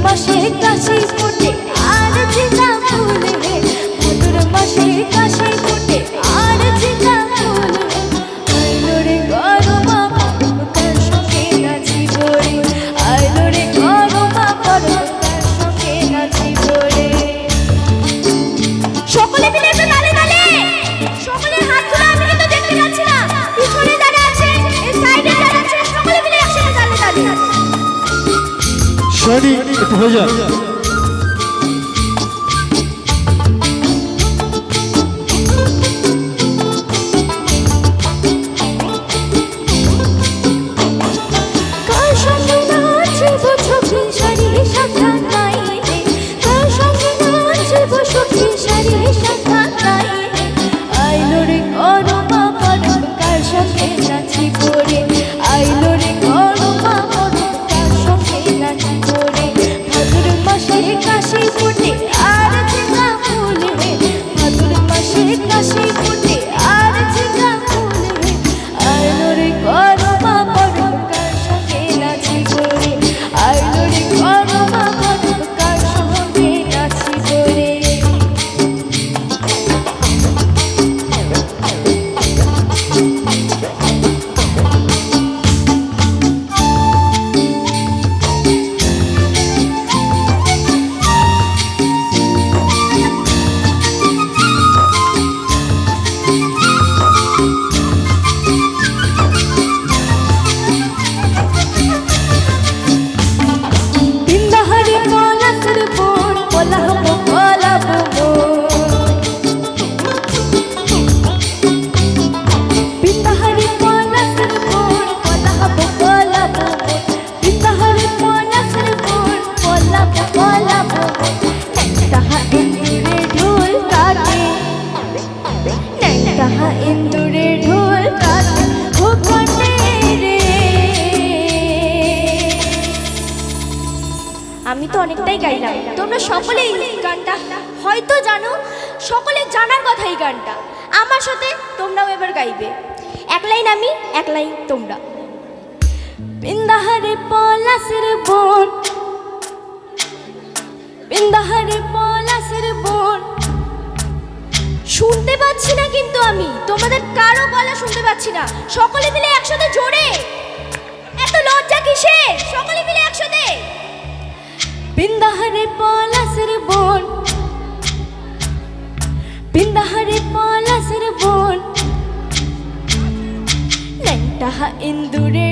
মাসে কাশি ফোটে আর জিনা ফুল হে, ভাদর মাসে কাশি ফোটে আর জিনা ফুল হে। আইলো রে গরমা পরব তার সঙ্গে নাচিব রে, আইলো রে গরমা পরব তার সঙ্গে নাচিব রে। সকলে মিলে একটু তালে তালে, সকলের হাত তুলে আমি কিন্তু দেখতে পাচ্ছি না, পিছনে যারা আছে এই সাইডে যারা আছে সকলে মিলে একসাথে তালে তালে। শনি একটু হয়ে যা। কার সঙ্গে নাচব সখী সারি সাবধান নাই রে, কার সঙ্গে নাচব সখী সারি সাবধান নাই রে। আইলো রে গরমা পরব কার সঙ্গে নাচিব রে, আইলো রে গরমা পরব কার সঙ্গে নাচিব রে। ভাদর মাসে কাশি ফোটে আর জিনা ফুল হে, ভাদর মাসে কাশি ফোটে আর জিনা ফুল হে। আইলো রে গরমা পরব কার সঙ্গে নাচিব রে, আইলো রে গরমা পরব কার সঙ্গে নাচিব রে। বিন্দাহারি পলাশের বোন পলাহব পলাব মোর, বিন্দাহারি পলাশের বোন পলাহব পলাব মোর, বিন্দাহারি পলাশের বোন পলাব পলাব মোর। নেংটাহা ইন্দুরে ঢোল কাটে, নেংটাহা ইন্দুরে ঢোল কাটে ভোগনে রে। আমি তো অনেকটাই গাইলাম, তোমরা সকলেই গানটা হয়তো জানো, সকলে জানার কথা এই গানটা। আমার সাথে তোমরাও এবার গাইবে, এক লাইন আমি এক লাইন তোমরা। বিন্দাহারে পলাশের বোন, বিন্দাহারে পলাশের বোন। শুনতে পাচ্ছি না কিন্তু আমি তোমাদের কারো গলা শুনতে পাচ্ছি না, সকলে মিলে একসাথে জোরে, এত লজ্জা কিসের, সকলে মিলে একসাথে। বিন্দাহারে পলাশের বোন, বিন্দাহারে পলাশের বোন, নেংটাহা ইন্দুরে